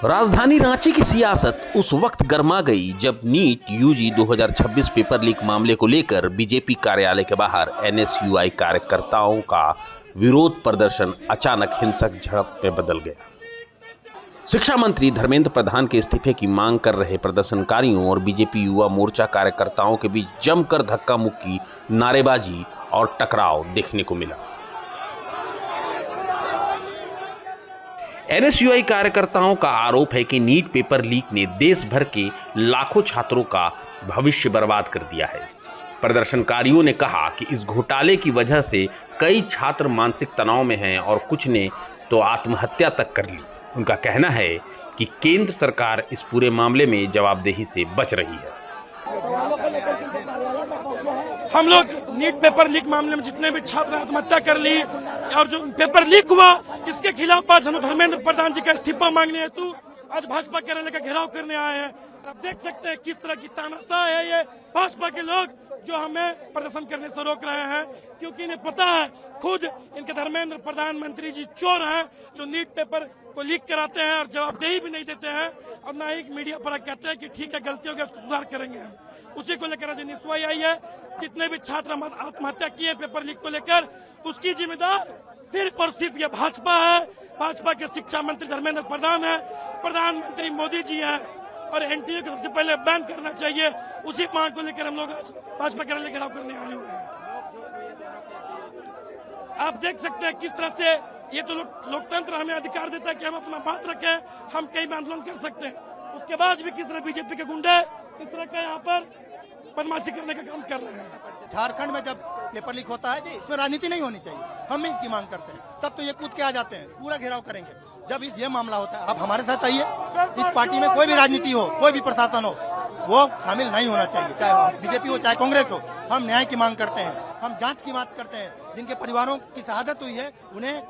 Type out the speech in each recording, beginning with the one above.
राजधानी रांची की सियासत उस वक्त गर्मा गई जब नीट यूजी 2026 पेपर लीक मामले को लेकर बीजेपी कार्यालय के बाहर एनएसयूआई कार्यकर्ताओं का विरोध प्रदर्शन अचानक हिंसक झड़प में बदल गया। शिक्षा मंत्री धर्मेंद्र प्रधान के इस्तीफे की मांग कर रहे प्रदर्शनकारियों और बीजेपी युवा मोर्चा कार्यकर्ताओं के बीच जमकर धक्का मुक्की, नारेबाजी और टकराव देखने को मिला। एनएसयूआई कार्यकर्ताओं का आरोप है कि नीट पेपर लीक ने देश भर के लाखों छात्रों का भविष्य बर्बाद कर दिया है। प्रदर्शनकारियों ने कहा कि इस घोटाले की वजह से कई छात्र मानसिक तनाव में हैं और कुछ ने तो आत्महत्या तक कर ली। उनका कहना है कि केंद्र सरकार इस पूरे मामले में जवाबदेही से बच रही है। हम लोग नीट पेपर लीक मामले में जितने भी छात्र आत्महत्या कर ली और जो पेपर लीक हुआ इसके खिलाफ आज हम धर्मेंद्र प्रधान जी का इस्तीफा मांगने हेतु आज भाजपा कार्यालय का घेराव करने आए हैं। आप देख सकते हैं किस तरह की तानाशाह है ये भाजपा के लोग जो हमें प्रदर्शन करने से रोक रहे हैं, क्योंकि इन्हें पता है खुद इनके धर्मेंद्र प्रधानमंत्री जी चोर हैं जो नीट पेपर को लीक कराते हैं और जवाबदेही भी नहीं देते हैं और ना ही मीडिया पर कहते हैं कि ठीक है गलती हो गई उसको सुधार करेंगे। हम उसी को लेकर एनएसयूआई आई है। जितने भी छात्र आत्महत्या किए पेपर लीक को लेकर उसकी जिम्मेदार सिर्फ और सिर्फ ये भाजपा है। भाजपा के शिक्षा मंत्री धर्मेंद्र प्रधान है, प्रधानमंत्री मोदी जी हैं और एनटीए को सबसे पहले बैन करना चाहिए। उसी मांग को लेकर हम लोग आज भाजपा कार्यालय घेराव करने आए हुए हैं। आप देख सकते हैं किस तरह से ये तो लोकतंत्र हमें अधिकार देता है कि हम अपना बात रखें, हम कई भी आंदोलन कर सकते हैं। उसके बाद भी किस तरह बीजेपी के गुंडे इस तरह का यहाँ पर बदमाशी करने का काम कर रहे हैं। झारखंड में जब पेपर लीक होता है जी इसमें राजनीति नहीं होनी चाहिए, हम इसकी मांग करते हैं। तब तो ये कूद के आ जाते हैं, पूरा घेराव करेंगे। जब ये मामला होता है आप हमारे साथ आइए, इस पार्टी में कोई भी राजनीति हो, कोई भी प्रशासन हो, वो शामिल नहीं होना चाहिए, चाहे बीजेपी हो चाहे कांग्रेस हो। हम न्याय की मांग करते हैं, हम जांच की बात करते हैं। जिनके परिवारों की शहादत हुई है उन्हें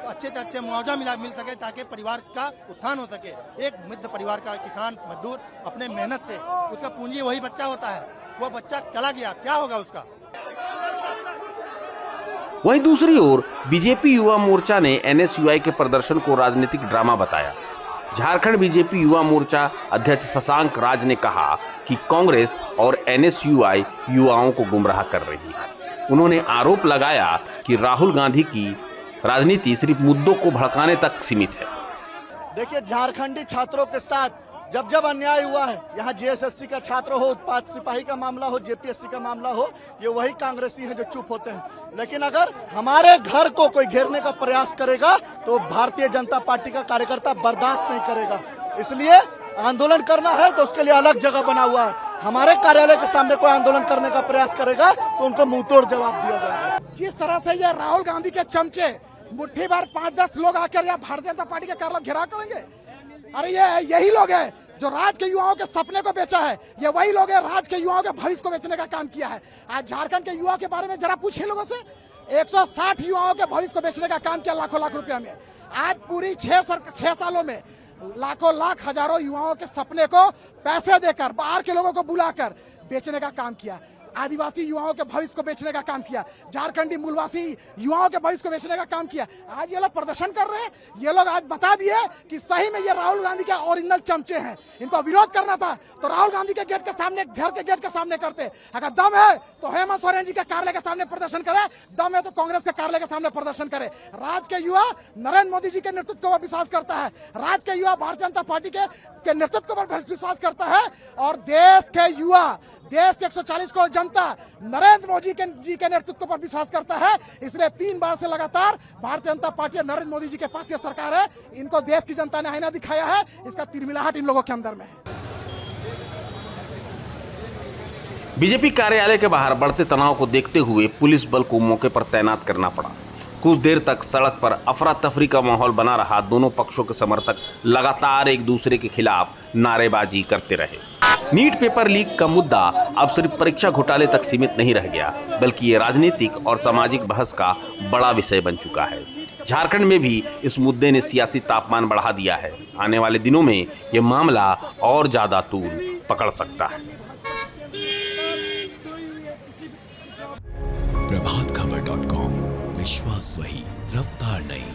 अच्छे से अच्छे मुआवजा मिल सके ताकि परिवार का उत्थान हो सके। एक मध्य परिवार का किसान मजदूर अपने मेहनत से उसका पूंजी वही बच्चा होता है, वो बच्चा चला गया, क्या होगा उसका। वहीं दूसरी ओर बीजेपी युवा मोर्चा ने एनएसयूआई के प्रदर्शन को राजनीतिक ड्रामा बताया। झारखंड बीजेपी युवा मोर्चा अध्यक्ष शशांक राज ने कहा कि कांग्रेस और एनएसयूआई युवाओं को गुमराह कर रही है। उन्होंने आरोप लगाया कि राहुल गांधी की राजनीति सिर्फ मुद्दों को भड़काने तक सीमित है। देखिए, झारखंडी छात्रों के साथ जब जब अन्याय हुआ है, यहाँ जेएसएससी का छात्र हो, उत्पाद सिपाही का मामला हो, जेपीएससी का मामला हो, ये वही कांग्रेसी हैं जो चुप होते हैं। लेकिन अगर हमारे घर को कोई घेरने का प्रयास करेगा तो भारतीय जनता पार्टी का कार्यकर्ता बर्दाश्त नहीं करेगा। इसलिए आंदोलन करना है तो उसके लिए अलग जगह बना हुआ है। हमारे कार्यालय के सामने कोई आंदोलन करने का प्रयास करेगा तो उनको मुंहतोड़ जवाब दिया जाएगा। जिस तरह से ये राहुल गांधी के चमचे मुट्ठी भर 5-10 लोग आकर यहाँ भारतीय जनता पार्टी के कार्यालय घेराव करेंगे। अरे ये यही लोग हैं जो राज्य के युवाओं के सपने को बेचा है, ये वही लोग हैं राज्य के युवाओं के भविष्य को बेचने का काम किया है। आज झारखंड के युवाओं के बारे में जरा पूछिए लोगों से, 160 युवाओं के भविष्य को बेचने का काम किया लाखों लाख रुपया में। आज पूरी 6 सालों में लाखों लाख हजारों युवाओं के सपने को पैसे देकर बाहर के लोगों को बुलाकर बेचने का काम किया। आदिवासी युवाओं के भविष्य को बेचने का काम किया, झारखंडी मूलवासी युवाओं के भविष्य को बेचने का काम किया। आज ये लोग प्रदर्शन कर रहे हैं, ये लोग आज बता दिए कि सही में ये राहुल गांधी के ओरिजिनल चमचे हैं। इनको विरोध करना था तो राहुल गांधी के गेट के सामने, घर के गेट के सामने करते। अगर दम है तो हेमंत सोरेन जी के कार्यालय के सामने प्रदर्शन करे, दम है तो कांग्रेस के कार्यालय के सामने प्रदर्शन करे। राज्य के युवा नरेंद्र मोदी जी के नेतृत्व पर विश्वास करता है, राज्य के युवा भारतीय जनता पार्टी के नेतृत्व पर विश्वास करता है और देश के युवा, देश के 140 करोड़ जनता नरेंद्र मोदी जी के नेतृत्व पर विश्वास करता है। इसलिए 3 बार से लगातार भारतीय जनता पार्टी और नरेंद्र मोदी जी के पास ये सरकार है। इनको देश की जनता ने आईना दिखाया है, इसका तिरमिलाहट इन लोगों के अंदर में है। बीजेपी कार्यालय के बाहर बढ़ते तनाव को देखते हुए पुलिस बल को मौके पर तैनात करना पड़ा। कुछ देर तक सड़क पर अफरा तफरी का माहौल बना रहा। दोनों पक्षों के समर्थक लगातार एक दूसरे के खिलाफ नारेबाजी करते रहे। नीट पेपर लीक का मुद्दा अब सिर्फ परीक्षा घोटाले तक सीमित नहीं रह गया, बल्कि ये राजनीतिक और सामाजिक बहस का बड़ा विषय बन चुका है। झारखंड में भी इस मुद्दे ने सियासी तापमान बढ़ा दिया है। आने वाले दिनों में ये मामला और ज्यादा तूल पकड़ सकता है। प्रभातखबर.com, विश्वास वही, रफ्तार नहीं।